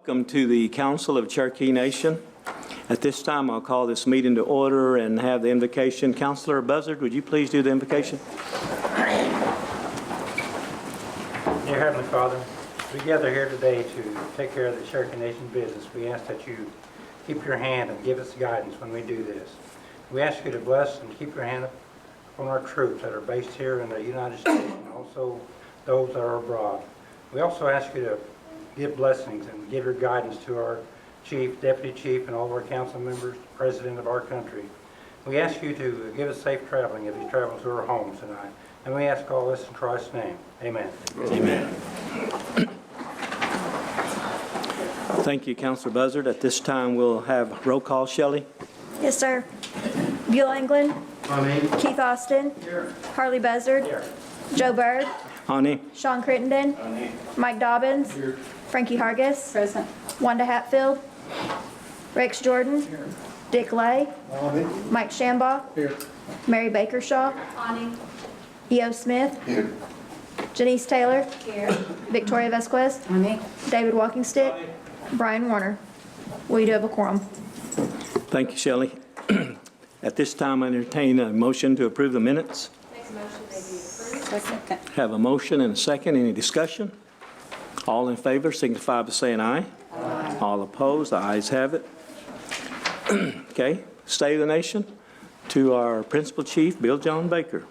Welcome to the Council of Cherokee Nation. At this time, I'll call this meeting to order and have the invocation. Councilor Buzzard, would you please do the invocation? Dear Heavenly Father, we gather here today to take care of the Cherokee Nation business. We ask that you keep your hand and give us guidance when we do this. We ask you to bless and keep your hand on our troops that are based here in the United States and also those that are abroad. We also ask you to give blessings and give your guidance to our chief, deputy chief, and all of our council members, president of our country. We ask you to give us safe traveling as we travel to our homes tonight. And we ask all this in Christ's name. Amen. Amen. Thank you, Councilor Buzzard. At this time, we'll have roll call. Shelley? Yes, sir. Buell England. Amen. Keith Austin. Here. Harley Buzzard. Here. Joe Byrd. Honey? Sean Crittenden. Mike Dobbins. Here. Frankie Hargis. Present. Wanda Hatfield. Rex Jordan. Here. Dick Lay. Amen. Mike Shambaugh. Here. Mary Bakershaw. Ani. E.O. Smith. Here. Janice Taylor. Here. Victoria Vasquez. Ani. David Walkingstick. Brian Warner. We do have a quorum. Thank you, Shelley. At this time, I entertain a motion to approve the minutes. Makes a motion they be approved. Second. Have a motion and a second. Any discussion? All in favor signify by saying aye. Aye. All opposed, the ayes have it. Okay, State of the Nation to our Principal Chief, Bill John Baker.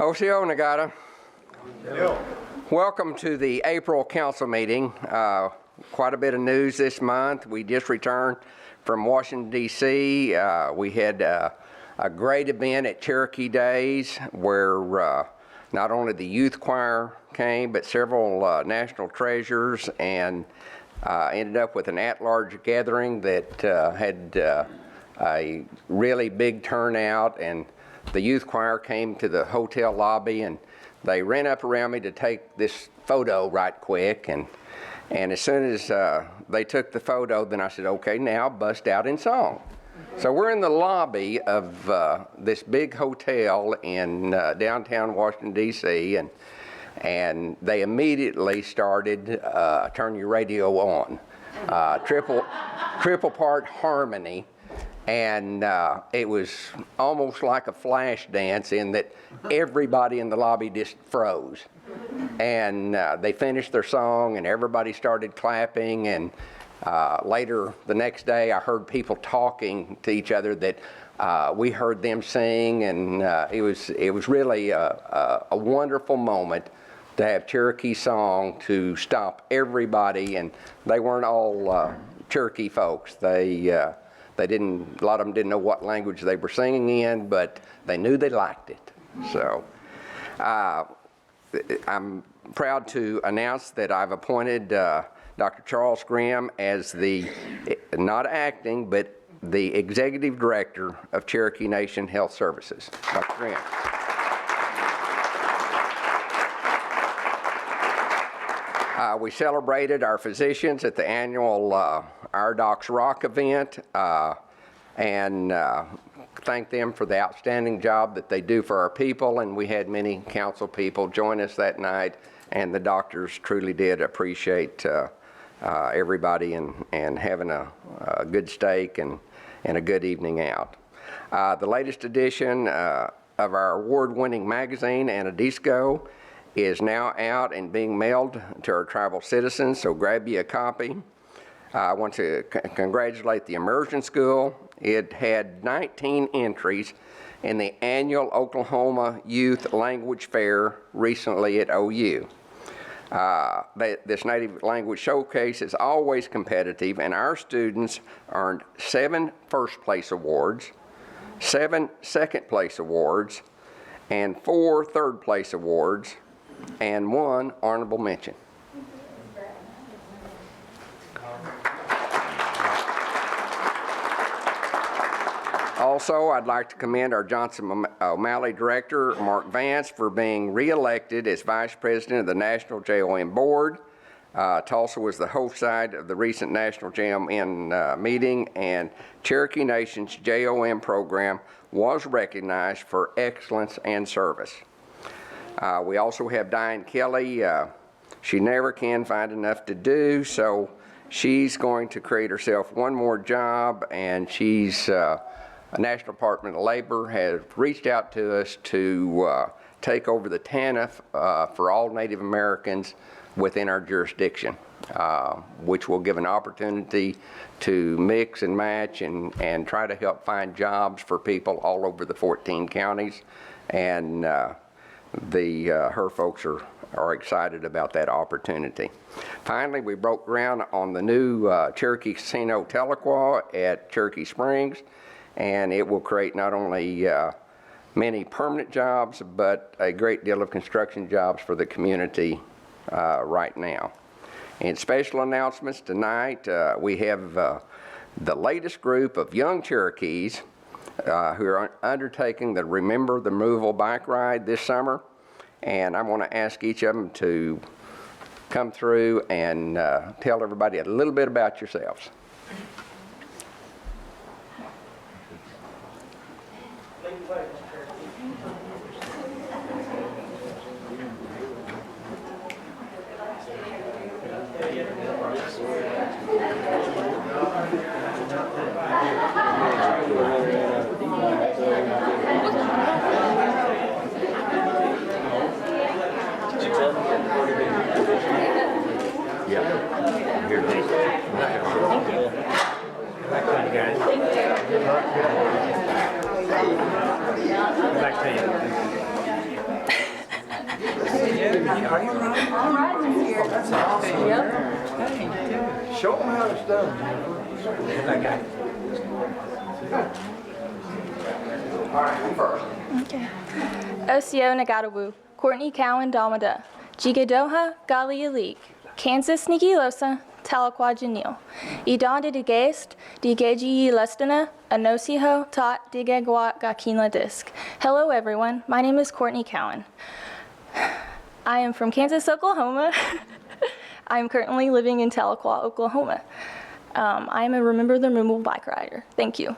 Osio Nagata. Welcome to the April council meeting. Quite a bit of news this month. We just returned from Washington, D.C. We had a great event at Cherokee Days where not only the youth choir came, but several national treasures, and ended up with an at-large gathering that had a really big turnout. And the youth choir came to the hotel lobby and they ran up around me to take this photo right quick. And as soon as they took the photo, then I said, okay, now bust out in song. So we're in the lobby of this big hotel in downtown Washington, D.C., and they immediately started turn your radio on, triple part harmony. And it was almost like a flash dance in that everybody in the lobby just froze. And they finished their song and everybody started clapping. And later the next day I heard people talking to each other that we heard them sing. And it was really a wonderful moment to have Cherokee song to stop everybody. And they weren't all Cherokee folks. A lot of them didn't know what language they were singing in, but they knew they liked it. So I'm proud to announce that I've appointed Dr. Charles Grimm as the, not acting, but the Executive Director of Cherokee Nation Health Services. Dr. Grimm. We celebrated our physicians at the annual Our Docs Rock event and thank them for the outstanding job that they do for our people. And we had many council people join us that night, and the doctors truly did appreciate everybody and having a good steak and a good evening out. The latest edition of our award-winning magazine, Anadisco, is now out and being mailed to our tribal citizens, so grab you a copy. I want to congratulate the immersion school. It had 19 entries in the annual Oklahoma Youth Language Fair recently at OU. This Native Language Showcase is always competitive, and our students earned 7 first-place awards, 7 second-place awards, and 4 third-place awards, and 1 honorable mention. Also, I'd like to commend our Johnson O'Malley Director, Mark Vance, for being re-elected as Vice President of the National JOM Board. Tulsa was the host site of the recent National JOM meeting, and Cherokee Nation's JOM program was recognized for excellence and service. We also have Diane Kelly. She never can find enough to do, so she's going to create herself one more job, and she's National Department of Labor has reached out to us to take over the TANF for all Native Americans within our jurisdiction, which will give an opportunity to mix and match and try to help find jobs for people all over the 14 counties. And her folks are excited about that opportunity. Finally, we broke ground on the new Cherokee Casino Tahlequah at Cherokee Springs, and it will create not only many permanent jobs, but a great deal of construction jobs for the community right now. In special announcements tonight, we have the latest group of young Cherokees who are undertaking the Remember the Removal bike ride this summer. And I want to ask each of them to come through and tell everybody a little bit about yourselves. Show them how it's done. All right, who first? Okay. Osio Nagatawu, Courtney Cowan Dalmada, Jigadoha Gali Alik, Kansas Nigilosa, Tahlequah Janil, Idonda de Geist, Digeji Lestana, Anosiho Tot Digagwat Gakila Disk. Hello everyone, my name is Courtney Cowan. I am from Kansas, Oklahoma. I am currently living in Tahlequah, Oklahoma. I am a Remember the Removal bike rider. Thank you.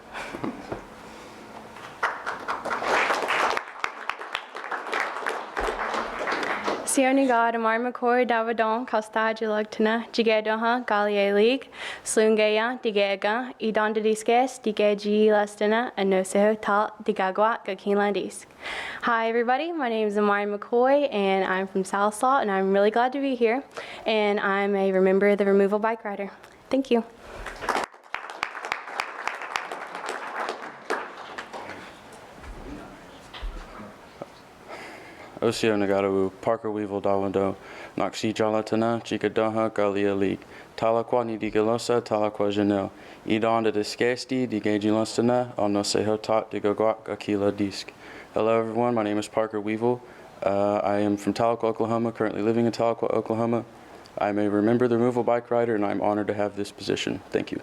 Sioniga Damar McCoy Davadon Costa Jilagtana Jigadoha Galia League Slungaya Digega Idon Diskes Digeji Lestana and Noseho Tal Digagwat Gakinlandis. Hi everybody, my name is Amari McCoy and I'm from Sallisaw and I'm really glad to be here and I'm a Remember the Removal bike rider. Thank you. Osio Nagatawu, Parker Weevil Dawando, Noxi Jalatana, Chikadaha, Galia League, Tahlequah Nidigalosa, Tahlequah Janel, Idon de Discasti, Digagilastana, Alnoseho Tot, Digagwak, Akila Disk. Hello everyone, my name is Parker Weevil. I am from Tahlequah, Oklahoma, currently living in Tahlequah, Oklahoma. I'm a Remember the Removal bike rider and I'm honored to have this position. Thank you.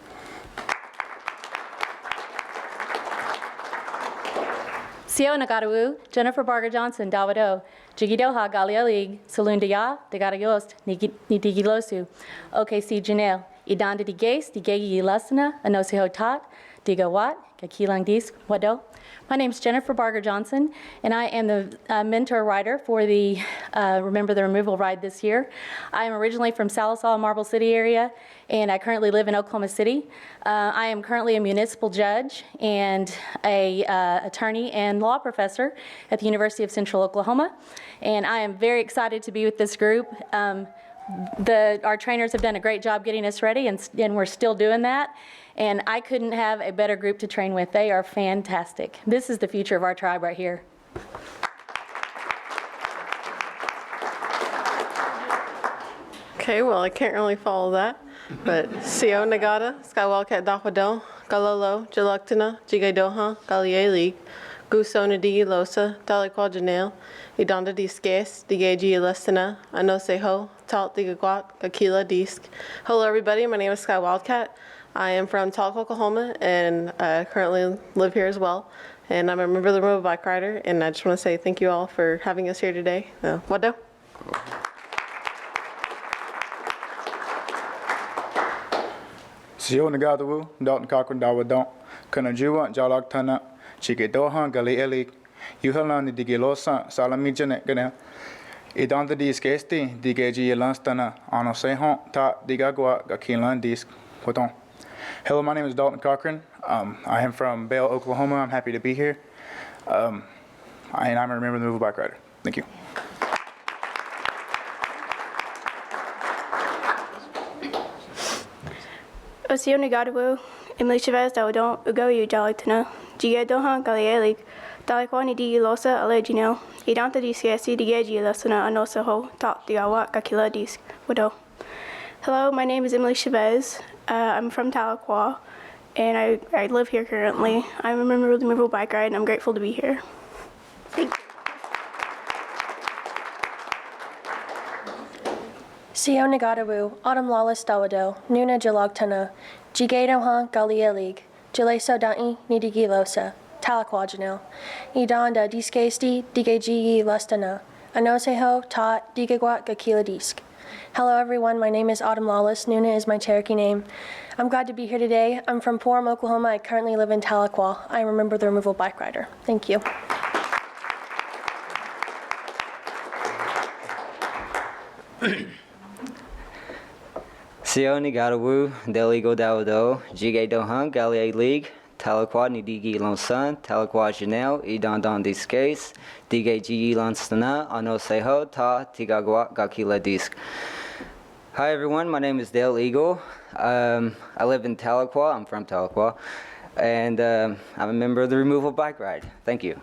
Sio Nagatawu, Jennifer Barger Johnson, Davado, Jigidoha Galia League, Salundaya, Digarayost, Nidigilosu, OKC Janelle, Idan de Digace, Digagi Lasana, Anosiho Tot, Digawat, Gakilang Dis, Wado. My name is Jennifer Barger Johnson, and I am the mentor rider for the Remember the Removal ride this year. I am originally from Sallisaw, Marble City area, and I currently live in Oklahoma City. I am currently a municipal judge and a attorney and law professor at the University of Central Oklahoma, and I am very excited to be with this group. Our trainers have done a great job getting us ready, and we're still doing that. And I couldn't have a better group to train with. They are fantastic. This is the future of our tribe right here. Okay, well, I can't really follow that. But Sio Nagata, Sky Wildcat Dahwado, Galolo, Jaluktina, Jigadoha, Galie League, Guso Nadi Losa, Tahlequah Janel, Idonda Disques, Digeji Lestina, Anoseho, Talt Digagwat, Akila Disk. Hello everybody, my name is Sky Wildcat. I am from Tulsa, Oklahoma, and currently live here as well. And I'm a member of the Removal Bike Rider, and I just want to say thank you all for having us here today. Wado. Sio Nagadawu, Dalton Cochran Dawadon, Kanajuwa, Jalak Tana, Chigedohan, Gali Elik, Yuhalan, Digilosa, Salami Janet Gana, Idanta Dis Gesti, Digaji Lanstana, Ano Sehon, Ta, Digagua, Gakilan Dis, Wadon. Hello, my name is Dalton Cochran. I am from Bale, Oklahoma. I'm happy to be here. And I'm a member of the Removal Bike Rider. Thank you. Osio Nagadawu, Emily Chavez Dawadon, Ugoyu Jalactana, Giga Doha Galialik, Dalakwani Di Losa Allegino, Idanta Di Scarci Digeji Losana Anosaho, Top Digawa Gakila Disk, Wado. Hello, my name is Emily Chavez. I'm from Tahlequah, and I live here currently. I'm a member of the Removal Bike Ride, and I'm grateful to be here. Thank you. Sio Nagadawu, Autumn Lawless Dawado, Nuna Jalogtana, Jigadoha Galia League, Jaleso Danti Nidigilosa, Tahlequah Idanda Diskasti Digeji Lustana, Anoseho Ta Digagwat Gakila Disk. Hello everyone, my name is Autumn Lawless. Nuna is my Cherokee name. I'm glad to be here today. I'm from Porum, Oklahoma. I currently live in Tahlequah. I am a member of the Removal Bike Rider. Thank you. Sio Nagadawu, Deligo Dawado, Jige Dohan, Galia League, Tahlequah Nidigi Lonsan, Tahlequah Janelle, Idandan Discase, Dige Gi Lansana, Anoseho, Ta, Tigagwa, Gakila Disk. Hi everyone, my name is Dale Eagle. I live in Tahlequah, I'm from Tahlequah, and I'm a member of the Removal Bike Ride. Thank you.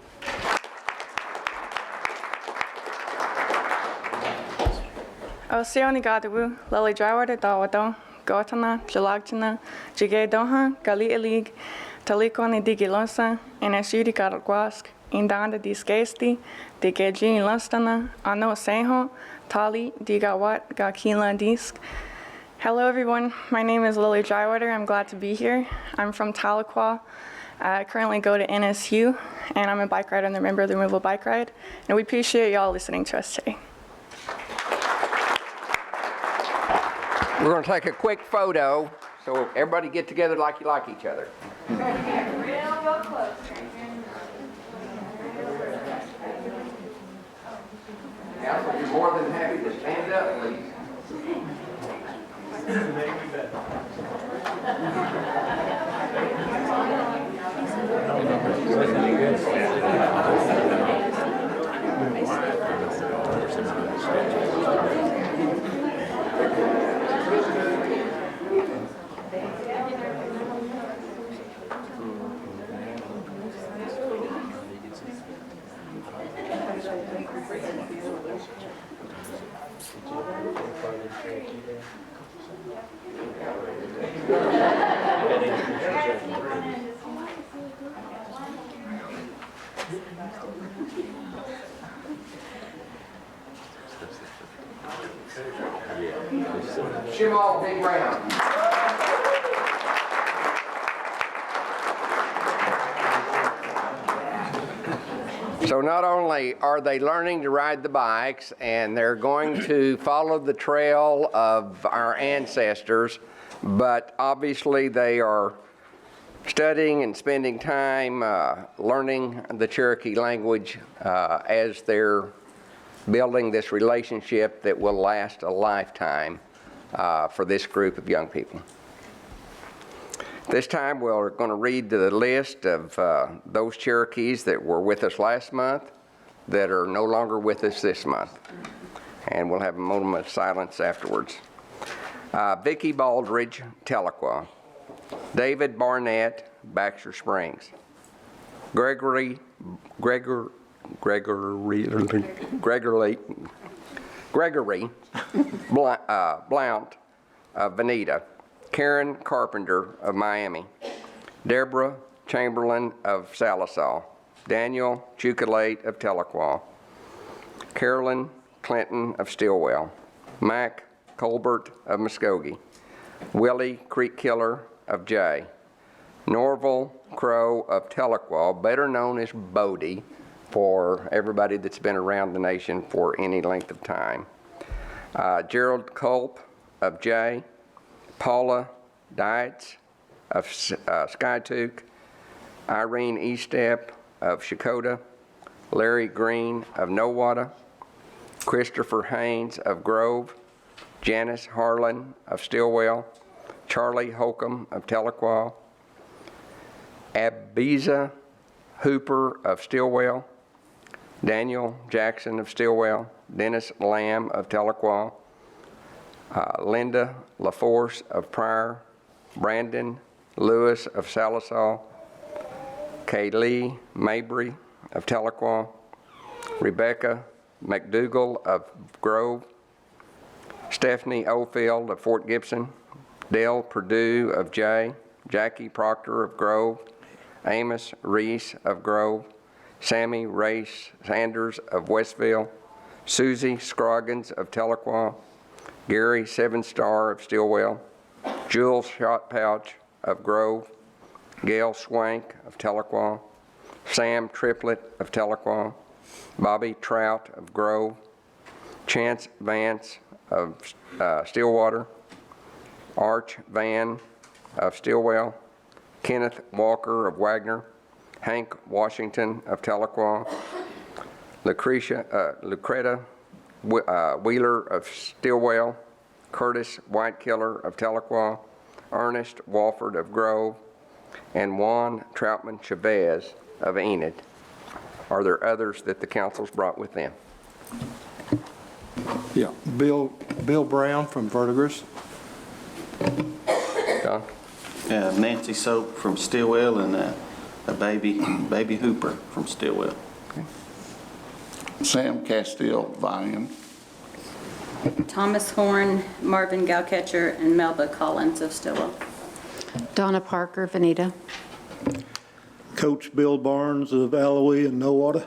Osio Nagadawu, Lily Dryward Dawado, Gotana, Jalagtana, Jige Doha, Gali Elig, Tahlequah Nidigilosa, Eneshudi Garagwask, Indanda Disgasti, Digeji Lustana, Ano Seho, Tali Digawat Gakila Disk. Hello everyone, my name is Lily Drywater. I'm glad to be here. I'm from Tahlequah. I currently go to NSU, and I'm a bike rider and a member of the Removal Bike Ride. And we appreciate y'all listening to us today. We're going to take a quick photo, so everybody get together like you like each other. Real close. Council, you're more than happy to stand up, please. Shimal, big round. So not only are they learning to ride the bikes, and they're going to follow the trail of our ancestors, but obviously they are studying and spending time learning the Cherokee language as they're building this relationship that will last a lifetime for this group of young people. This time we're going to read the list of those Cherokees that were with us last month that are no longer with us this month. And we'll have a moment of silence afterwards. Vicki Baldridge, Tahlequah. David Barnett, Baxter Springs. Gregory Blount of Veneta. Karen Carpenter of Miami. Deborah Chamberlain of Salisaw. Daniel Chukalate of Tahlequah. Carolyn Clinton of Stillwell. Mac Colbert of Muskogee. Willie Creek Killer of J. Norval Crow of Tahlequah, better known as Bodie, for everybody that's been around the nation for any length of time. Gerald Culp of J. Paula Dietz of Skytook. Irene Estep of Shakota. Larry Green of Nowata. Christopher Haynes of Grove. Janice Harlan of Stillwell. Charlie Holcomb of Tahlequah. Abiza Hooper of Stillwell. Daniel Jackson of Stillwell. Dennis Lamb of Tahlequah. Linda LaForce of Pryor. Brandon Lewis of Salisaw. Kaylee Mabry of Tahlequah. Rebecca McDougall of Grove. Stephanie Oldfield of Fort Gibson. Dale Perdue of J. Jackie Proctor of Grove. Amos Reese of Grove. Sammy Race Sanders of Westville. Susie Scroggins of Tahlequah. Gary Sevenstar of Stillwell. Jules Shotpouch of Grove. Gail Swank of Tahlequah. Sam Triplett of Tahlequah. Bobby Trout of Grove. Chance Vance of Stillwater. Arch Van of Stillwell. Kenneth Walker of Wagner. Hank Washington of Tahlequah. Lucreta Wheeler of Stillwell. Curtis Whitekiller of Tahlequah. Ernest Walford of Grove. And Juan Troutman Chavez of Enid. Are there others that the council's brought with them? Yeah, Bill Brown from Verdigris. Don? Nancy Soap from Stillwell, and a baby Hooper from Stillwell. Okay. Sam Castile, Valium. Thomas Horn, Marvin Gowcatcher, and Melba Collins of Stillwell. Donna Parker, Veneta. Coach Bill Barnes of Alloway and Nowata.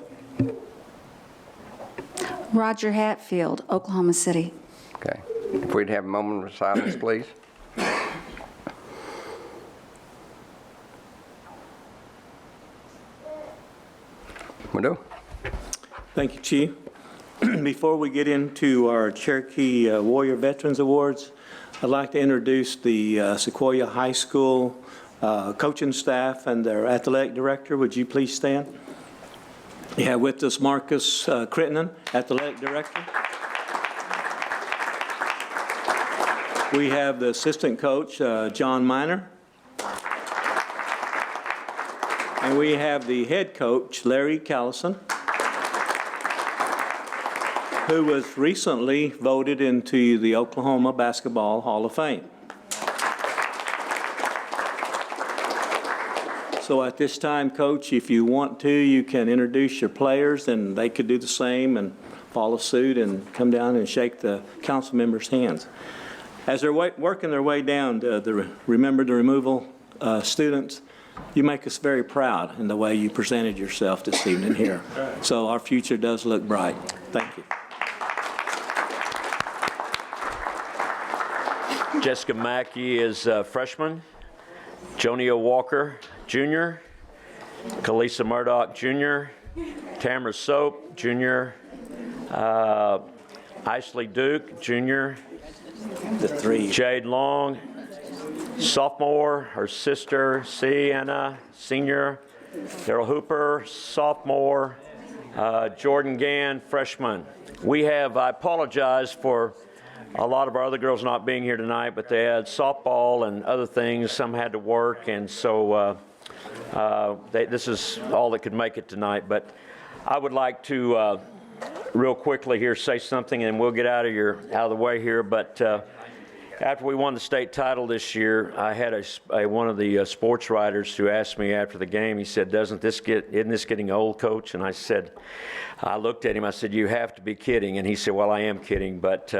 Roger Hatfield, Oklahoma City. Okay. If we'd have a moment of silence, please. We do. Thank you, Chief. Before we get into our Cherokee Warrior Veterans Awards, I'd like to introduce the Sequoia High School coaching staff and their athletic director. Would you please stand? We have with us Marcus Crittenden, athletic director. We have the assistant coach, John Miner. And we have the head coach, Larry Callison, who was recently voted into the Oklahoma Basketball Hall of Fame. So at this time, Coach, if you want to, you can introduce your players, and they could do the same and follow suit and come down and shake the council members' hands. As they're working their way down to Remember the Removal students, you make us very proud in the way you presented yourself this evening here. So our future does look bright. Thank you. Jessica Mackey is a freshman. Jonia Walker, junior. Kalisa Murdoch, junior. Tamara Soap, junior. Isley Duke, junior. The three. Jade Long, sophomore. Her sister, Sienna, senior. Daryl Hooper, sophomore. Jordan Gann, freshman. I apologize for a lot of our other girls not being here tonight, but they had softball and other things. Some had to work, and so this is all that could make it tonight. But I would like to real quickly here say something, and we'll get out of the way here. But after we won the state title this year, I had one of the sports writers who asked me after the game. He said, isn't this getting old, Coach? And I looked at him. I said, you have to be kidding. And he said, well, I am kidding, but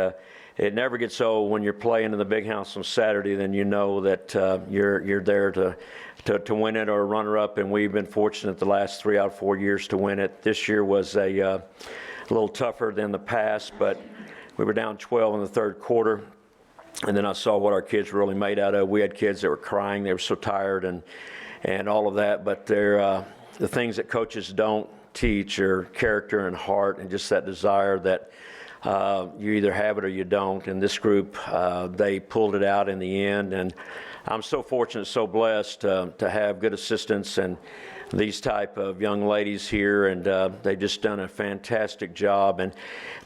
it never gets old when you're playing in the big house on Saturday. Then you know that you're there to win it or runner-up, and we've been fortunate the last 3 out of 4 years to win it. This year was a little tougher than the past, but we were down 12 in the third quarter. And then I saw what our kids were really made out of. We had kids that were crying. They were so tired and all of that. But they're, the things that coaches don't teach are character and heart and just that desire that you either have it or you don't. And this group, they pulled it out in the end. And I'm so fortunate, so blessed to have good assistants and these type of young ladies here, and they've just done a fantastic job.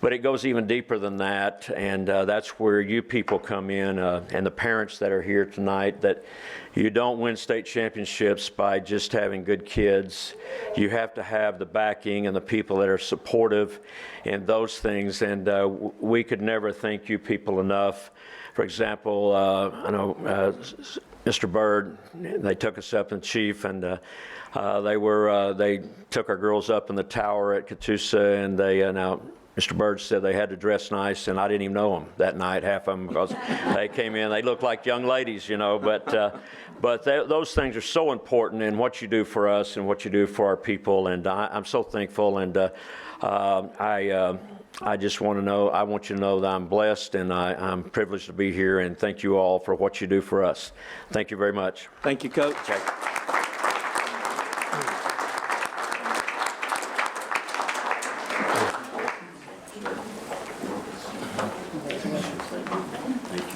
But it goes even deeper than that, and that's where you people come in, and the parents that are here tonight, that you don't win state championships by just having good kids. You have to have the backing and the people that are supportive and those things, and we could never thank you people enough. For example, I know Mr. Byrd, they took us up in Chief, and they took our girls up in the tower at Catoosa, and now Mr. Byrd said they had to dress nice, and I didn't even know them that night, half of them, because they came in, they looked like young ladies, you know, but those things are so important in what you do for us and what you do for our people, and I'm so thankful, and I just want to know, I want you to know that I'm blessed, and I'm privileged to be here, and thank you all for what you do for us. Thank you very much. Thank you, Coach.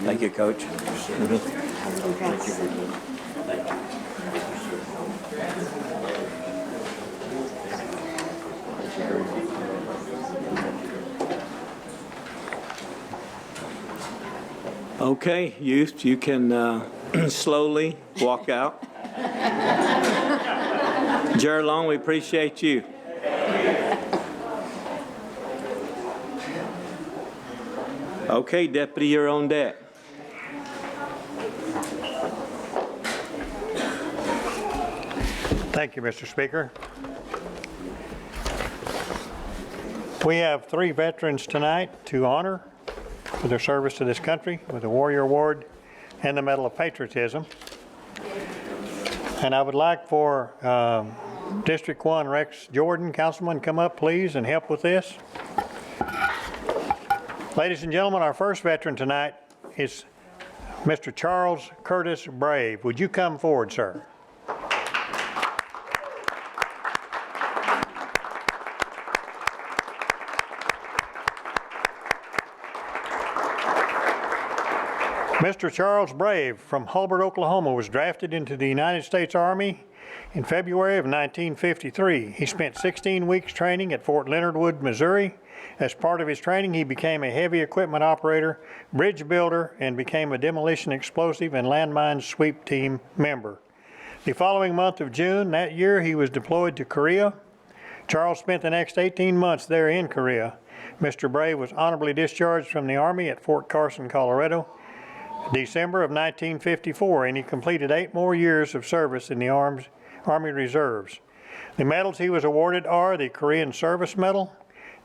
Thank you, Coach. Okay, youth, you can slowly walk out. Jared Long, we appreciate you. Okay, Deputy, you're on deck. Thank you, Mr. Speaker. We have 3 veterans tonight to honor for their service to this country with the Warrior Award and the Medal of Patriotism. And I would like for District 1 Rex Jordan, Councilman, come up, please, and help with this. Ladies and gentlemen, our first veteran tonight is Mr. Charles Curtis Brave. Would you come forward, sir? Mr. Charles Brave from Hulbert, Oklahoma, was drafted into the United States Army in February of 1953. He spent 16 weeks training at Fort Leonard Wood, Missouri. As part of his training, he became a heavy equipment operator, bridge builder, and became a demolition explosive and landmine sweep team member. The following month of June that year, he was deployed to Korea. Charles spent the next 18 months there in Korea. Mr. Brave was honorably discharged from the Army at Fort Carson, Colorado, December of 1954, and he completed 8 more years of service in the Army Reserves. The medals he was awarded are the Korean Service Medal,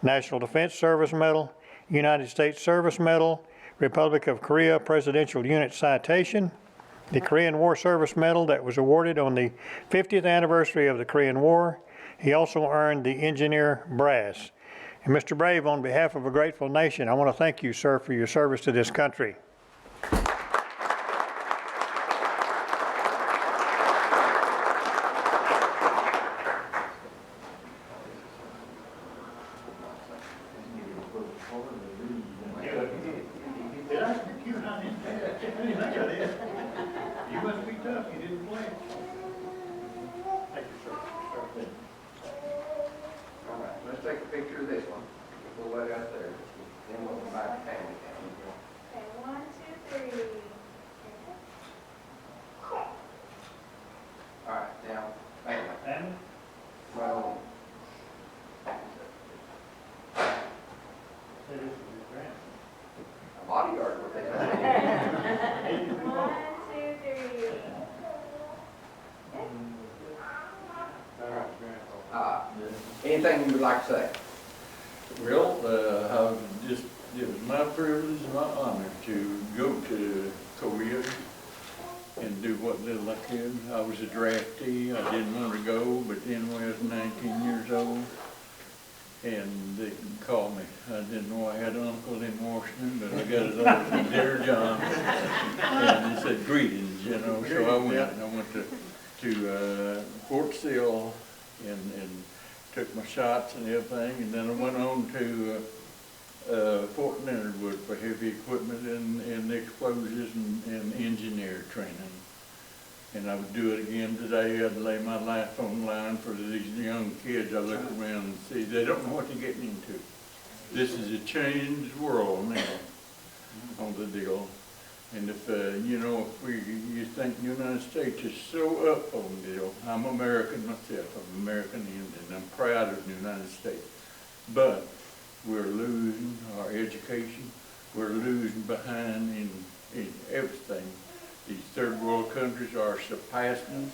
National Defense Service Medal, United States Service Medal, Republic of Korea Presidential Unit Citation, the Korean War Service Medal that was awarded on the 50th anniversary of the Korean War. He also earned the Engineer Brass. And Mr. Brave, on behalf of a grateful nation, I want to thank you, sir, for your service to this country. Anything you would like to say? Well, it was my privilege and my honor to go to Korea and do what little I could. I was a draftee. I didn't want to go, but then when I was 19 years old, and they can call me. I didn't know I had an uncle in Washington, but I got his uncle, Dear John, and he said greetings, you know. So I went to Fort Sill and took my shots and everything, and then I went on to Fort Leonard Wood for heavy equipment and explosives and engineer training. And I would do it again today. I'd lay my life on the line for these young kids. I look around and see they don't know what they're getting into. This is a changed world now on the deal. And if, you know, if you think the United States is so up on the deal, I'm American myself. I'm American Indian. I'm proud of the United States. But we're losing our education. We're losing behind in everything. These third world countries are surpassing us.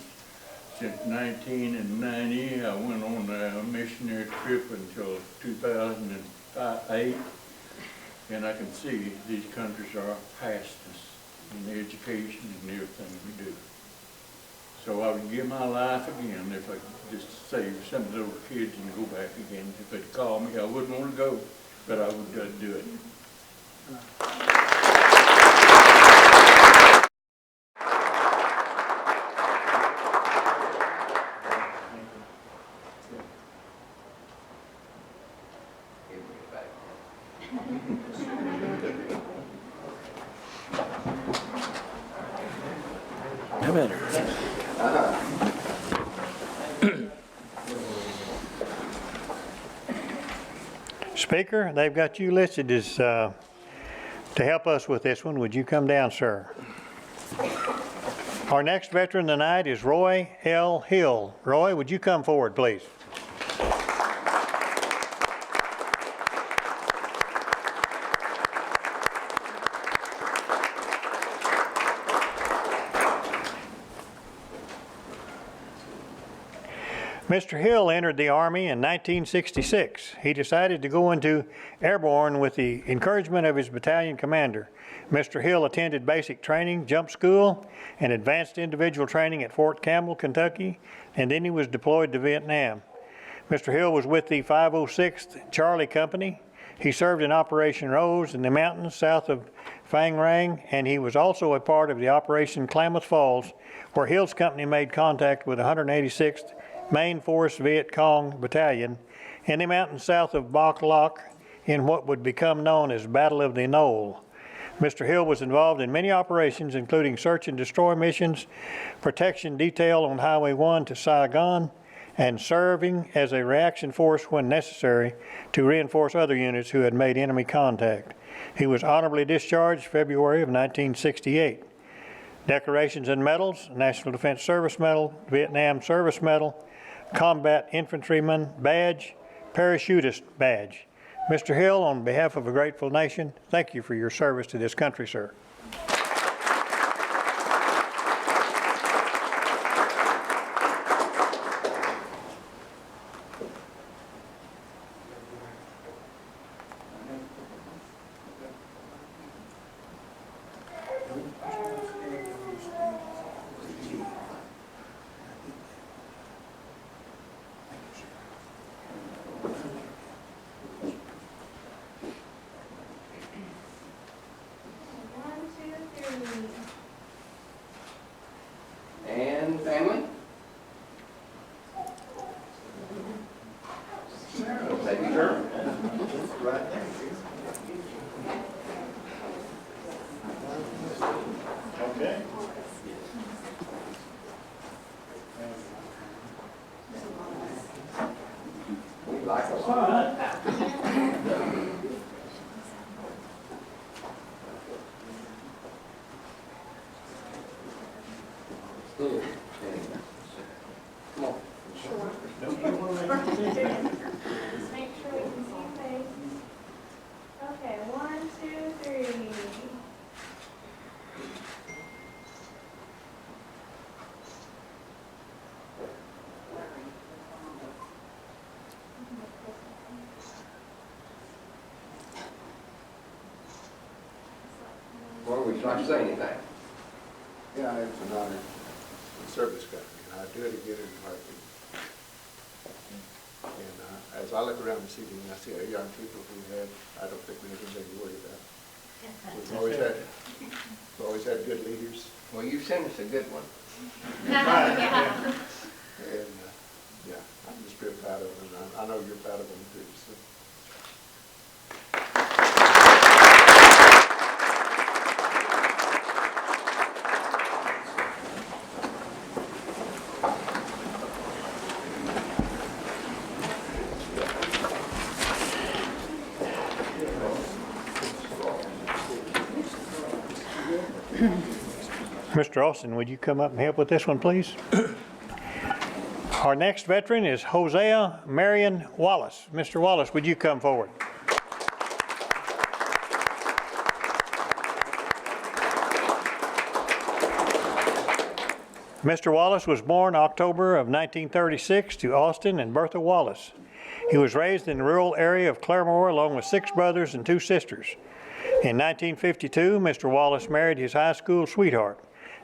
Since 1990, I went on a missionary trip until 2008, and I can see these countries are past us in education and everything we do. So I would give my life again if I could just save some of those kids and go back again. If they'd call me, I wouldn't want to go, but I would do it. I better. Speaker, they've got you listed as to help us with this one. Would you come down, sir? Our next veteran tonight is Roy L. Hill. Roy, would you come forward, please? Mr. Hill entered the Army in 1966. He decided to go into airborne with the encouragement of his battalion commander. Mr. Hill attended basic training, jump school, and advanced individual training at Fort Campbell, Kentucky, and then he was deployed to Vietnam. Mr. Hill was with the 506th Charlie Company. He served in Operation Rose in the mountains south of Phan Rang, and he was also a part of the Operation Klamath Falls, where Hill's company made contact with 186th Main Force Viet Cong Battalion in the mountains south of Bok Lok in what would become known as Battle of the Knoll. Mr. Hill was involved in many operations, including search and destroy missions, protection detail on Highway 1 to Saigon, and serving as a reaction force when necessary to reinforce other units who had made enemy contact. He was honorably discharged February of 1968. Decorations and medals: National Defense Service Medal, Vietnam Service Medal, Combat Infantryman Badge, Parachutist Badge. Mr. Hill, on behalf of a grateful nation, thank you for your service to this country, sir. And family? Thank you, sir. Right there. Okay. We like a son. Come on. Just make sure we can see your face. Okay, 1, 2, 3. Well, would you like to say anything? Yeah, it's an honor to serve this country, and I do it again in heartbeat. And as I look around the city and I see our young people who had, I don't think we have anything to worry about. We've always had good leaders. Well, you've sent us a good one. And, yeah, I'm just real proud of them. I know you're proud of them too, so. Mr. Austin, would you come up and help with this one, please? Our next veteran is Hosea Marion Wallace. Mr. Wallace, would you come forward? Mr. Wallace was born October of 1936 to Austin and Bertha Wallace. He was raised in the rural area of Claremore along with 6 brothers and 2 sisters. In 1952, Mr. Wallace married his high school sweetheart,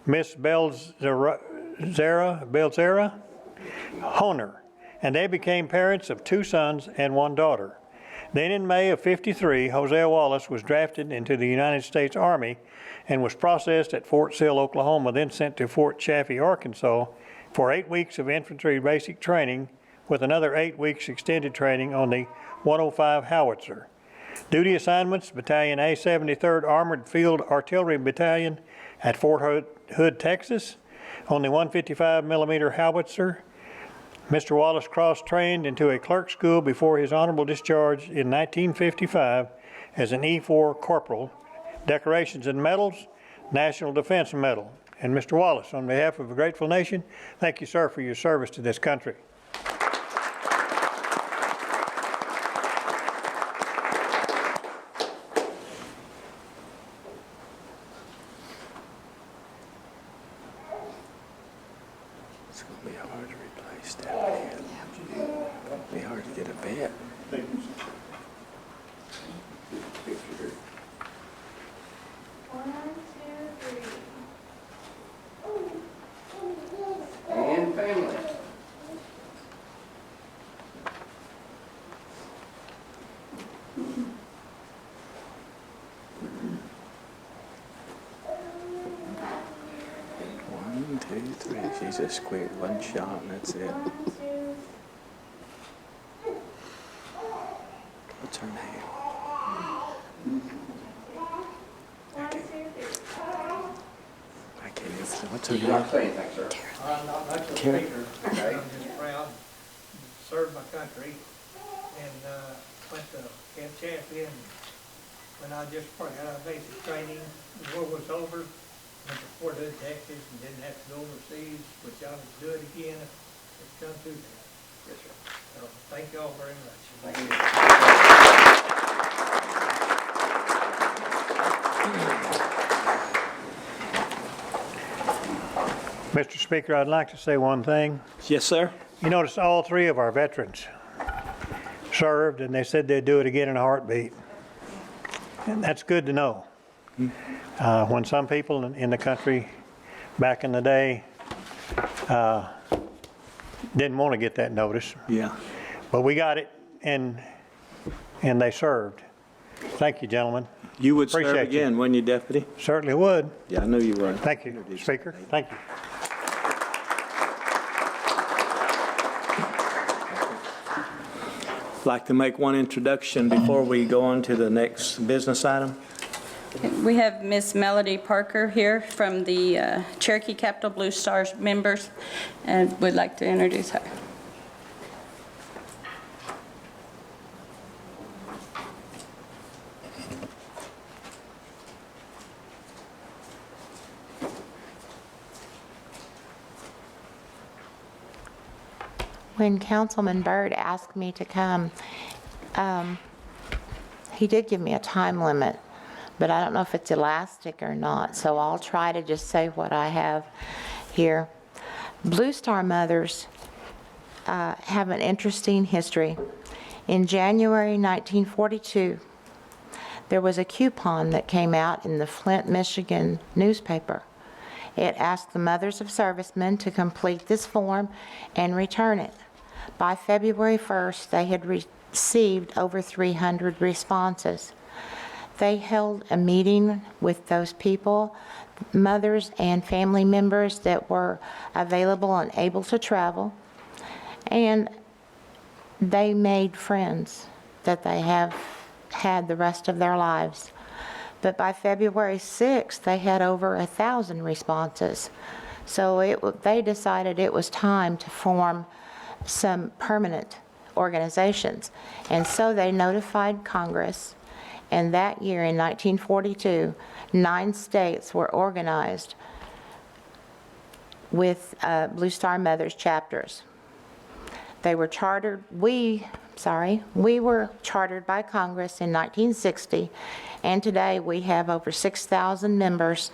Miss Belzera Honer, and they became parents of 2 sons and 1 daughter. Then in May of '53, Hosea Wallace was drafted into the United States Army and was processed at Fort Sill, Oklahoma, then sent to Fort Chaffee, Arkansas for 8 weeks of infantry basic training with another 8 weeks extended training on the 105 howitzer. Duty assignments: Battalion A 73rd Armored Field Artillery Battalion at Fort Hood, Texas, on the 155 millimeter howitzer. Mr. Wallace cross-trained into a clerk school before his honorable discharge in 1955 as an E4 corporal. Decorations and medals: National Defense Medal. And Mr. Wallace, on behalf of a grateful nation, thank you, sir, for your service to this country. It's going to be hard to replace that man. It'll be hard to get a vet. And family. One, two, three. She's just squared 1 shot and that's it. What's her name? I can't even say. What's her Did you name? not say anything, sir? I'm not much of a Terry. speaker. Okay. I'm just proud, served my country, and went to Camp Chaffee, and when I just got out of basic training, the war was over, went to Fort Hood, Texas, and didn't have to go overseas, which I would do it again if it come to that. Yes, sir. So, thank you all very much. Thank you. Mr. Speaker, I'd like to say one thing. Yes, sir. You notice all 3 of our veterans served, and they said they'd do it again in a heartbeat. And that's good to know. When some people in the country back in the day didn't want to get that notice. Yeah. But we got it, and they served. Thank you, gentlemen. You would serve Appreciate you. again, wouldn't you, Deputy? Certainly would. Yeah, I know you would. Thank you, Speaker. Thank you. Like to make one introduction before we go on to the next business item. We have Miss Melody Parker here from the Cherokee Capital Blue Stars members, and would like to introduce her. When Councilman Byrd asked me to come, he did give me a time limit, but I don't know if it's elastic or not, so I'll try to just say what I have here. Blue Star Mothers have an interesting history. In January 1942, there was a coupon that came out in the Flint, Michigan newspaper. It asked the mothers of servicemen to complete this form and return it. By February 1st, they had received over 300 responses. They held a meeting with those people, mothers and family members that were available and able to travel, and they made friends that they have had the rest of their lives. But by February 6th, they had over 1,000 responses. So they decided it was time to form some permanent organizations. And so they notified Congress, and that year in 1942, 9 states were organized with Blue Star Mothers chapters. They were chartered, we were chartered by Congress in 1960, and today we have over 6,000 members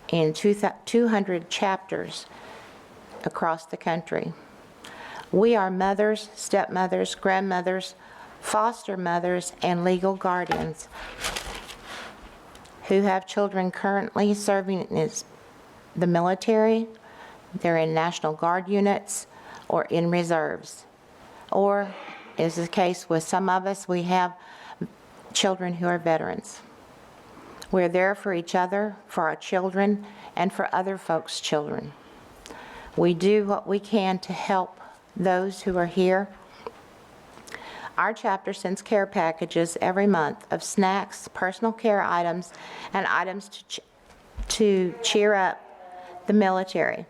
in 200 chapters across the country. We are mothers, stepmothers, grandmothers, foster mothers, and legal guardians who have children currently serving in the military, they're in National Guard units, or in reserves. Or, as is the case with some of us, we have children who are veterans. We're there for each other, for our children, and for other folks' children. We do what we can to help those who are here. Our chapter sends care packages every month of snacks, personal care items, and items to cheer up the military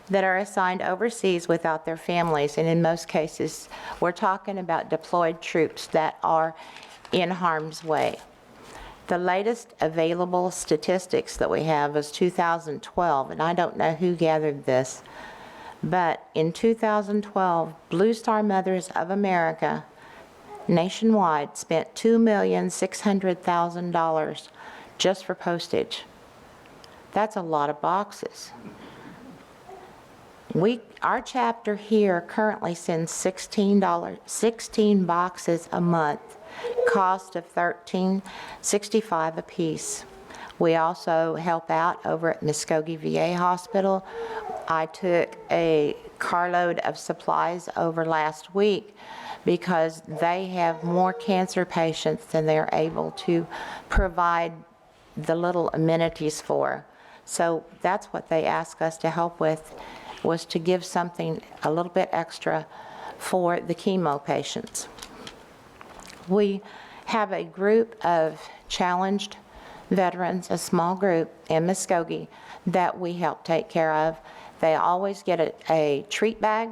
that are assigned overseas without their families. And in most cases, we're talking about deployed troops that are in harm's way. The latest available statistics that we have is 2012, and I don't know who gathered this, but in 2012, Blue Star Mothers of America nationwide spent $2,600,000 just for postage. That's a lot of boxes. Our chapter here currently sends $16 boxes a month, cost of $13.65 a piece. We also help out over at Muskogee VA Hospital. I took a carload of supplies over last week because they have more cancer patients than they're able to provide the little amenities for. So that's what they asked us to help with, was to give something a little bit extra for the chemo patients. We have a group of challenged veterans, a small group in Muskogee that we help take care of. They always get a treat bag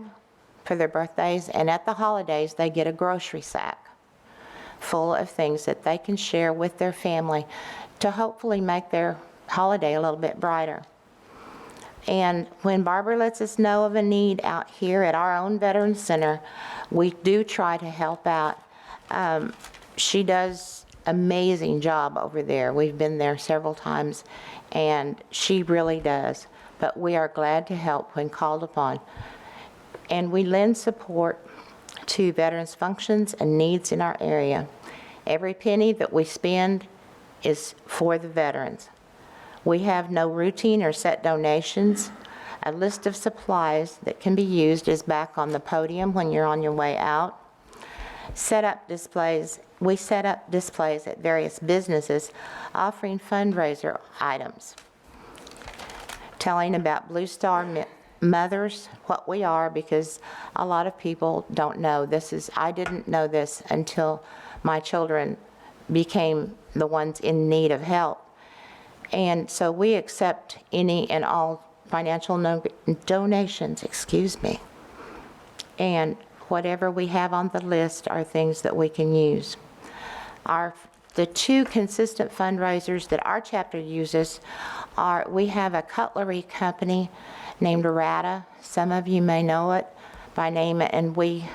for their birthdays, and at the holidays they get a grocery sack full of things that they can share with their family to hopefully make their holiday a little bit brighter. And when Barbara lets us know of a need out here at our own Veterans Center, we do try to help out. She does an amazing job over there. We've been there several times, and she really does. But we are glad to help when called upon. And we lend support to veterans' functions and needs in our area. Every penny that we spend is for the veterans. We have no routine or set donations. A list of supplies that can be used is back on the podium when you're on your way out. We set up displays at various businesses offering fundraiser items, telling about Blue Star Mothers, what we are, because a lot of people don't know. I didn't know this until my children became the ones in need of help. And so we accept any and all financial donations, and whatever we have on the list are things that we can use. The two consistent fundraisers that our chapter uses are, we have a cutlery company named Arata. Some of you may know it by name, and we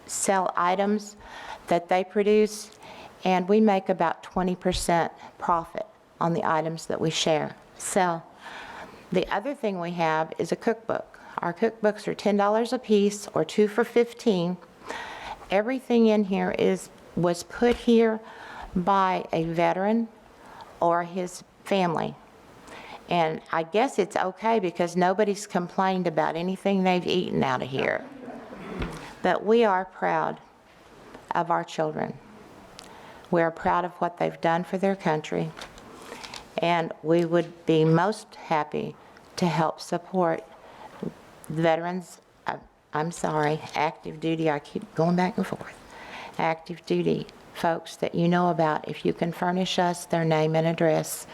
sell items that they produce, and we make about 20% profit on the items that we sell. The other thing we have is a cookbook. Our cookbooks are $10 a piece or 2 for $15. Everything in here was put here by a veteran or his family. And I guess it's okay because nobody's complained about anything they've eaten out of here. But we are proud of our children. We are proud of what they've done for their country, and we would be most happy to help support veterans, active duty, I keep going back and forth, active duty folks that you know about. If you can furnish us their name and address,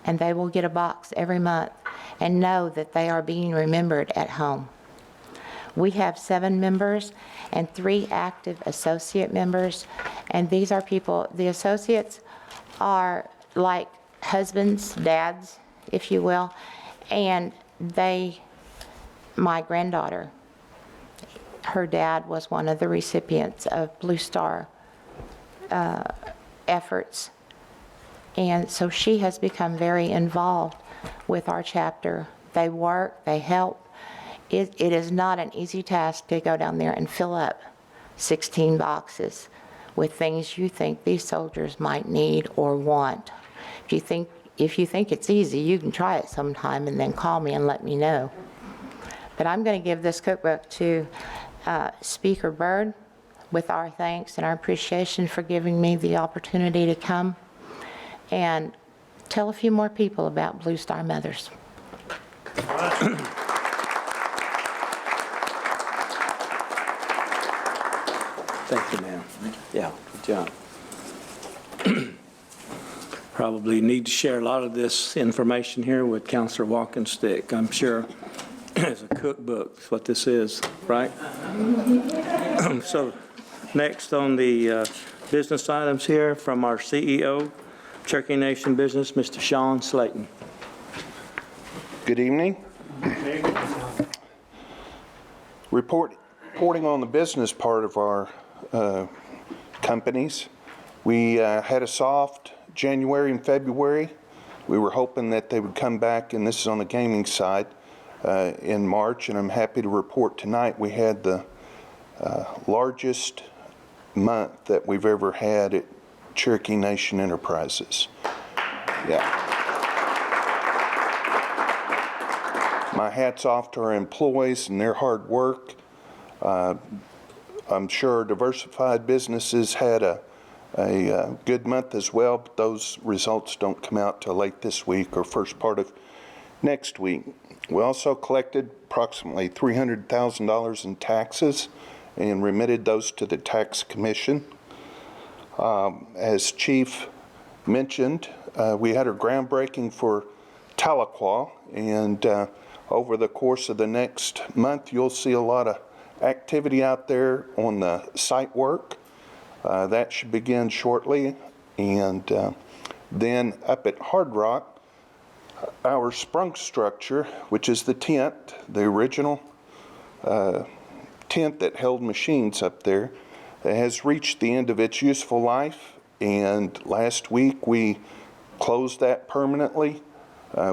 and they will get a box every month and know that they are being remembered at home. We have 7 members and 3 active associate members, and these are people, the associates are like husbands, dads, if you will, and my granddaughter, her dad was one of the recipients of Blue Star efforts, and so she has become very involved with our chapter. They work, they help. It is not an easy task to go down there and fill up 16 boxes with things you think these soldiers might need or want. If you think it's easy, you can try it sometime and then call me and let me know. But I'm going to give this cookbook to Speaker Byrd with our thanks and our appreciation for giving me the opportunity to come and tell a few more people about Blue Star Mothers. Thank you, ma'am. Yeah, good job. Probably need to share a lot of this information here with Councilor Walkenstick. I'm sure it's a cookbook, is what this is, right? So next on the business items here from our CEO, Cherokee Nation Business, Mr. Sean Slayton. Good evening. Reporting on the business part of our companies. We had a soft January and February. We were hoping that they would come back, and this is on the gaming side, in March, and I'm happy to report tonight we had the largest month that we've ever had at Cherokee Nation Enterprises. Yeah. My hat's off to our employees and their hard work. I'm sure diversified businesses had a good month as well, but those results don't come out till late this week or first part of next week. We also collected approximately $300,000 in taxes and remitted those to the tax commission. As Chief mentioned, we had our groundbreaking for Tahlequah, and over the course of the next month, you'll see a lot of activity out there on the site work. That should begin shortly. And then up at Hard Rock, our sprung structure, which is the tent, the original tent that held machines up there, has reached the end of its useful life. And last week we closed that permanently.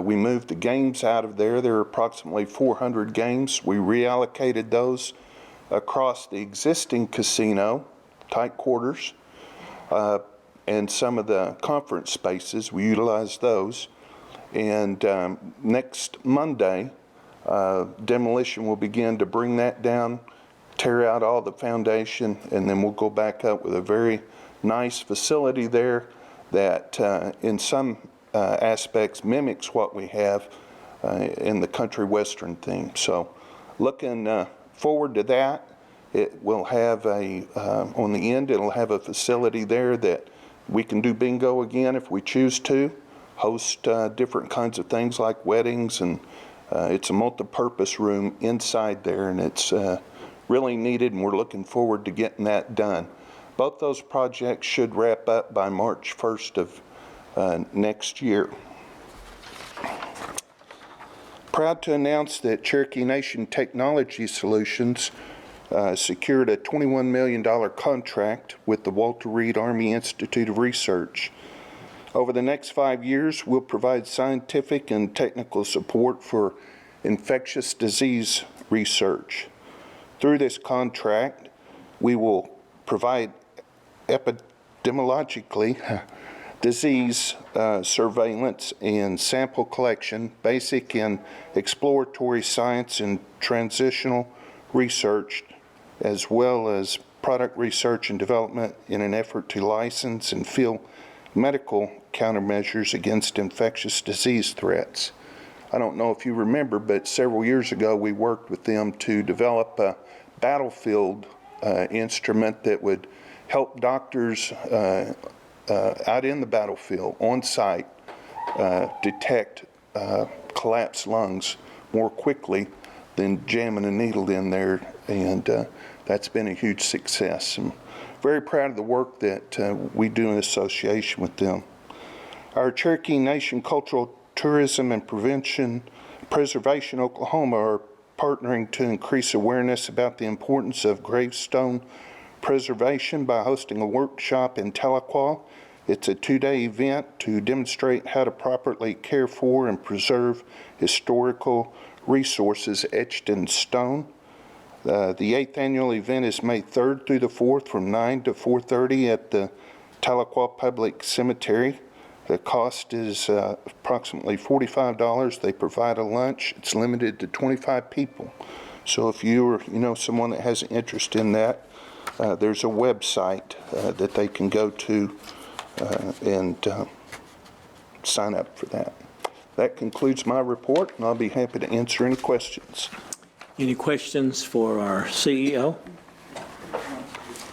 We moved the games out of there. There are approximately 400 games. We reallocated those across the existing casino, tight quarters, and some of the conference spaces. We utilized those. And next Monday, demolition will begin to bring that down, tear out all the foundation, and then we'll go back up with a very nice facility there that in some aspects mimics what we have in the country western theme. So looking forward to that. It will have on the end, it'll have a facility there that we can do bingo again if we choose to, host different kinds of things like weddings, and it's a multi-purpose room inside there, and it's really needed, and we're looking forward to getting that done. Both those projects should wrap up by March 1st of next year. Proud to announce that Cherokee Nation Technology Solutions secured a $21 million contract with the Walter Reed Army Institute of Research. Over the next 5 years, we'll provide scientific and technical support for infectious disease research. Through this contract, we will provide epidemiologically disease surveillance and sample collection, basic and exploratory science and transitional research as well as product research and development in an effort to license and field medical countermeasures against infectious disease threats. I don't know if you remember, but several years ago we worked with them to develop a battlefield instrument that would help doctors out in the battlefield, on site, detect collapsed lungs more quickly than jamming a needle in there, and that's been a huge success. I'm very proud of the work that we do in association with them. Our Cherokee Nation Cultural Tourism and Preservation Oklahoma are partnering to increase awareness about the importance of gravestone preservation by hosting a workshop in Tahlequah. It's a 2-day event to demonstrate how to properly care for and preserve historical resources etched in stone. The 8th annual event is May 3rd through the 4th from 9 to 4:30 at the Tahlequah Public Cemetery. The cost is approximately $45. They provide a lunch. It's limited to 25 people. So if you or you know someone that has an interest in that, there's a website that they can go to and sign up for that. That concludes my report, and I'll be happy to answer any questions. Any questions for our CEO?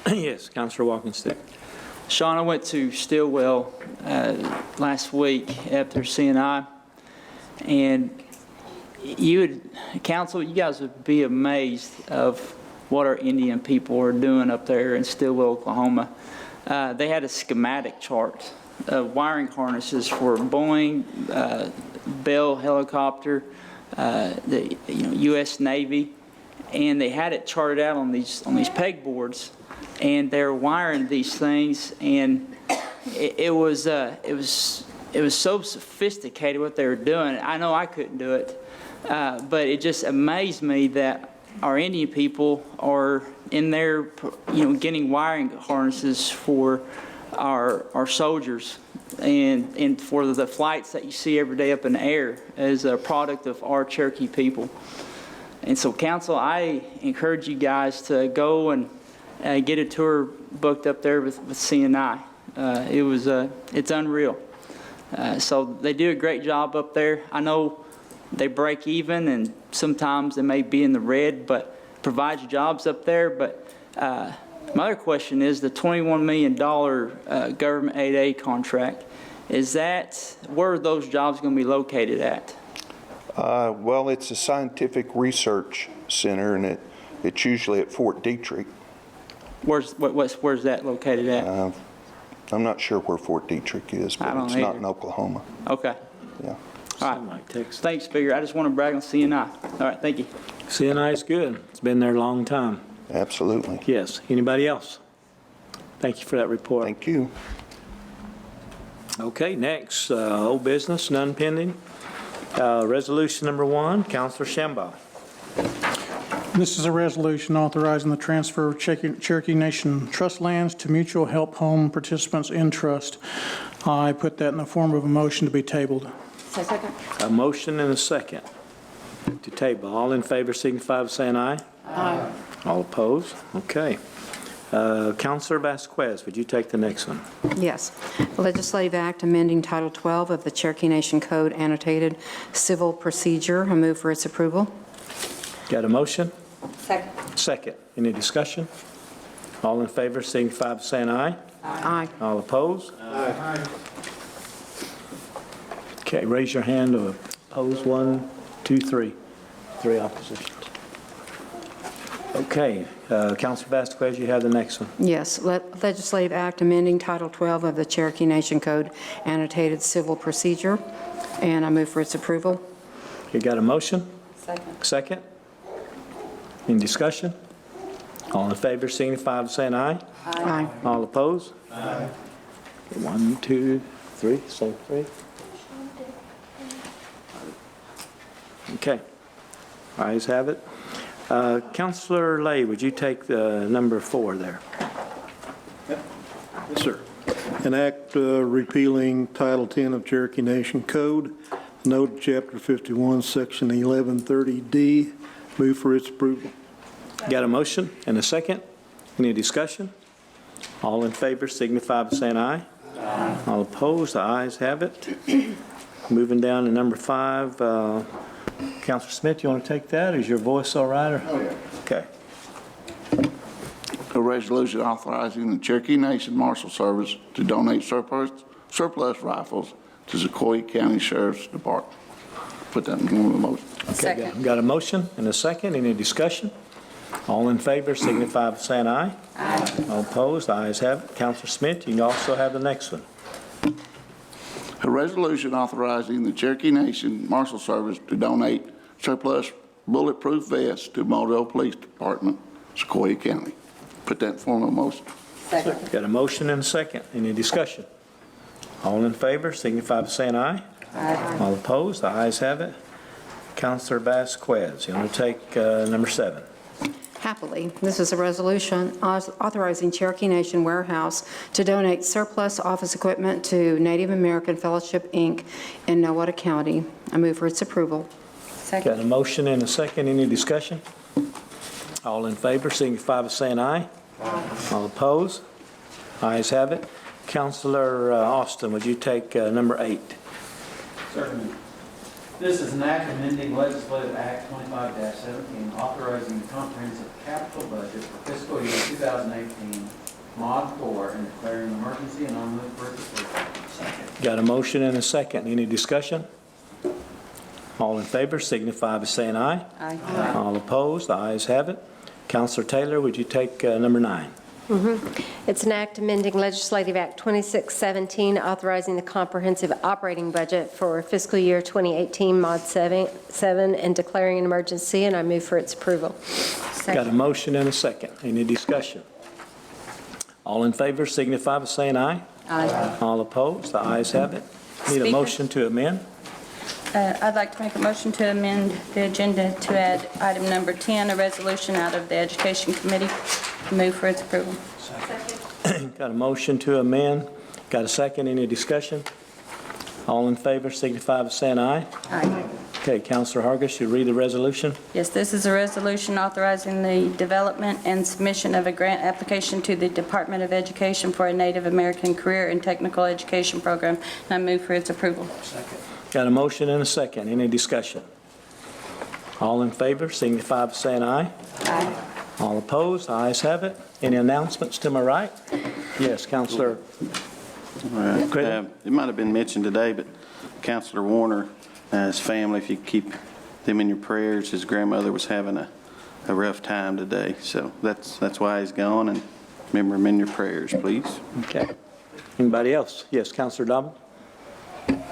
Yes, Councilor Walkenstick. Sean, I went to Stillwell last week after CNI, and Council, you guys would be amazed of what our Indian people are doing up there in Stillwell, Oklahoma. They had a schematic chart of wiring harnesses for Boeing, Bell helicopter, the U.S. Navy, and they had it charted out on these pegboards, and they're wiring these things, and it was so sophisticated what they were doing. I know I couldn't do it, but it just amazed me that our Indian people are in there, getting wiring harnesses for our soldiers and for the flights that you see every day up in the air as a product of our Cherokee people. And so, Council, I encourage you guys to go and get a tour booked up there with CNI. It's unreal. So they do a great job up there. I know they break even, and sometimes they may be in the red, but provides jobs up there. But my other question is the $21 million government 8A contract. Where are those jobs going to be located at? Well, it's a scientific research center, and it's usually at Fort Detrick. Where's that located at? I'm not sure where Fort Detrick is, but it's not in Oklahoma. Okay. Yeah. All right. Thanks, Speaker. I just want to brag on CNI. All right, thank you. CNI is good. It's been there a long time. Absolutely. Yes. Anybody else? Thank you for that report. Thank you. Okay, next, old business, none pending. Resolution number 1, Councilor Shambaugh. This is a resolution authorizing the transfer of Cherokee Nation trust lands to Mutual Help Home Participants in Trust. I put that in the form of a motion to be tabled. Second. A motion and a second to table. All in favor signify by saying aye. Aye. All opposed? Okay. Councilor Vasquez, would you take the next one? Yes. Legislative Act amending Title 12 of the Cherokee Nation Code Annotated Civil Procedure. I move for its approval. Got a motion? Second. Second. Any discussion? All in favor signify by saying aye. Aye. All opposed? Aye. Okay, raise your hand to oppose. 1, 2, 3. 3 oppositions. Okay, Councilor Vasquez, you have the next one. Yes. Legislative Act amending Title 12 of the Cherokee Nation Code Annotated Civil Procedure. And I move for its approval. You got a motion? Second. Second. Any discussion? All in favor signify by saying aye. Aye. All opposed? Aye. 1, 2, 3. Say 3. Okay. Ayes have it. Councilor Lay, would you take the number 4 there? Yes, sir. An act repealing Title 10 of Cherokee Nation Code, note Chapter 51, Section 1130D. Move for its approval. Got a motion and a second? Any discussion? All in favor signify by saying aye. Aye. All opposed, the ayes have it. Moving down to number 5, Councilor Smith, you want to take that? Is your voice all right? Oh, yeah. Okay. A resolution authorizing the Cherokee Nation Marshal Service to donate surplus rifles to Sequoia County Sheriff's Department. Put that in one of the motion. Okay, got a motion and a second. Any discussion? All in favor signify by saying aye. Aye. All opposed, the ayes have it. Councilor Smith, you can also have the next one. A resolution authorizing the Cherokee Nation Marshal Service to donate surplus bulletproof vests to Model Police Department, Sequoia County. Put that in form of a motion. Second. Got a motion and a second. Any discussion? All in favor signify by saying aye. Aye. All opposed, the ayes have it. Councilor Vasquez, you want to take number 7? Happily, this is a resolution authorizing Cherokee Nation Warehouse to donate surplus office equipment to Native American Fellowship, Inc. in Nowata County. I move for its approval. Got a motion and a second. Any discussion? All in favor signify by saying aye. Aye. All opposed? Ayes have it. Councilor Austin, would you take number 8? Certainly. This is an act amending Legislative Act 25-17, authorizing the comprehensive capital budget for fiscal year 2018, Mod 4, and declaring an emergency, and I'll move for its approval. Second. Got a motion and a second. Any discussion? All in favor signify by saying aye. Aye. All opposed? The ayes have it. Councilor Taylor, would you take number 9? It's an act amending Legislative Act 2617, authorizing the comprehensive operating budget for fiscal year 2018, Mod 7, and declaring an emergency, and I move for its approval. Got a motion and a second. Any discussion? All in favor signify by saying aye. Aye. All opposed? The ayes have it. Need a Speaker? motion to amend? I'd like to make a motion to amend the agenda to add item number 10, a resolution out of the Education Committee. Move for its approval. Got a motion to amend. Got a second. Any discussion? All in favor signify by saying aye. Aye. Okay, Councilor Hargis, you read the resolution. Yes, this is a resolution authorizing the development and submission of a grant application to the Department of Education for a Native American Career and Technical Education Program. And I move for its approval. Second. Got a motion and a second. Any discussion? All in favor signify by saying aye. Aye. All opposed? The ayes have it. Any announcements to my right? Yes, Councilor. All right. It might have been mentioned today, but Councilor Warner, his family, if you keep them in your prayers, his grandmother was having a rough time today. So that's why he's gone, and remember him in your prayers, please. Okay. Anybody else? Yes, Councilor Dobbin.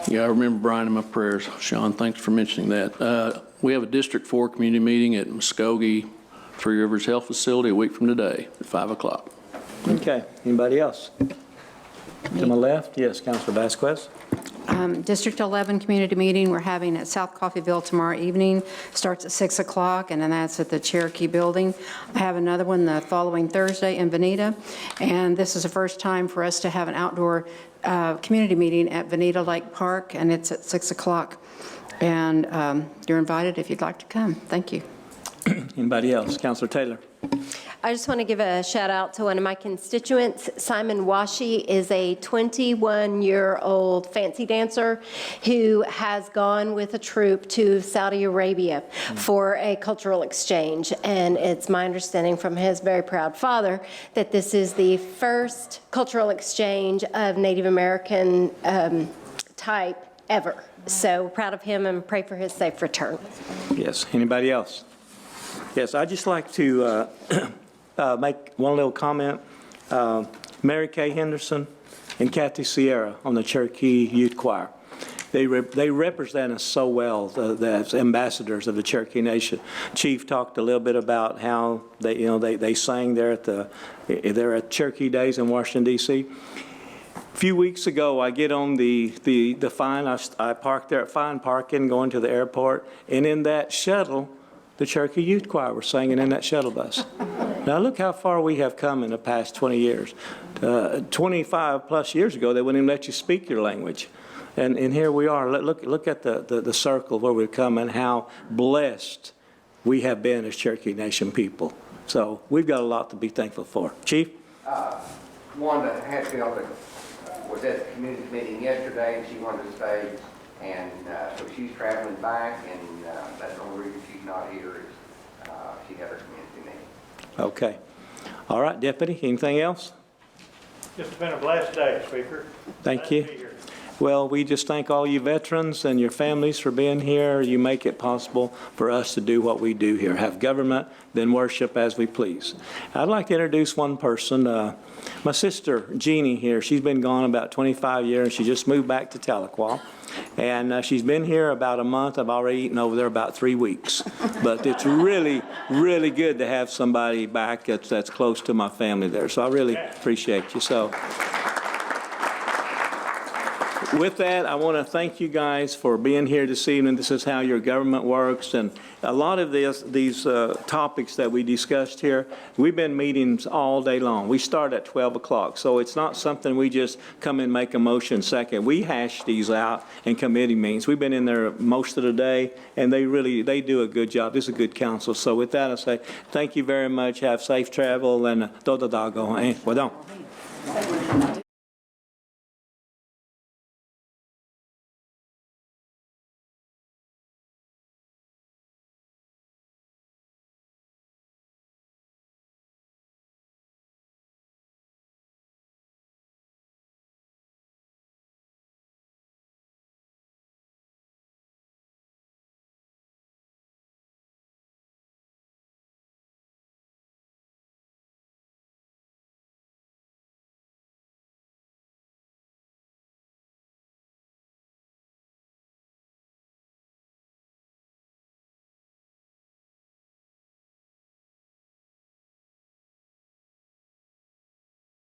Yeah, I remember Brian in my prayers. Sean, thanks for mentioning that. We have a District 4 community meeting at Muskogee Three Rivers Health Facility a week from today at 5 o'clock. Okay. Anybody else? To my left, yes, Councilor Vasquez. District 11 community meeting we're having at South Coffeyville tomorrow evening. Starts at 6 o'clock, and then that's at the Cherokee building. I have another one the following Thursday in Veneta, and this is the first time for us to have an outdoor community meeting at Veneta Lake Park, and it's at 6 o'clock. And you're invited if you'd like to come. Thank you. Anybody else? Councilor Taylor. I just want to give a shout out to one of my constituents. Simon Washi is a 21-year-old fancy dancer who has gone with a troupe to Saudi Arabia for a cultural exchange. And it's my understanding from his very proud father that this is the first cultural exchange of Native American type ever. So proud of him and pray for his safe return. Yes. Anybody else? Yes, I'd just like to make one little comment. Mary Kay Henderson and Kathy Sierra on the Cherokee Youth Choir. They represent us so well as ambassadors of the Cherokee Nation. Chief talked a little bit about how they sang there at Cherokee Days in Washington, D.C. A few weeks ago, I get on the Fine. I parked there at Fine Parking going to the airport, and in that shuttle, the Cherokee Youth Choir were singing in that shuttle bus. Now look how far we have come in the past 20 years. 25 plus years ago, they wouldn't even let you speak your language. And here we are. Look at the circle where we've come and how blessed we have been as Cherokee Nation people. So we've got a lot to be thankful for. Chief? Wanda Hatfield was at the community meeting yesterday, and she wanted to stay, and so she's traveling back, and that's the only reason she's not here is she had her community meeting. Okay. All right, Deputy, anything else? It's been a blessed day, Speaker. Thank Glad you. to be here. Well, we just thank all you veterans and your families for being here. You make it possible for us to do what we do here, have government, then worship as we please. I'd like to introduce one person, my sister Jeannie here. She's been gone about 25 years. She just moved back to Tahlequah. And she's been here about a month. I've already eaten over there about 3 weeks. But it's really, really good to have somebody back that's close to my family there. So I really appreciate you. So with that, I want to thank you guys for being here this evening. This is how your government works. And a lot of these topics that we discussed here, we've been meetings all day long. We start at 12 o'clock. So it's not something we just come and make a motion second. We hash these out in committee meetings. We've been in there most of the day, and they do a good job. This is a good council. So with that, I say thank you very much. Have safe travel, and do-da-da-go. Well done.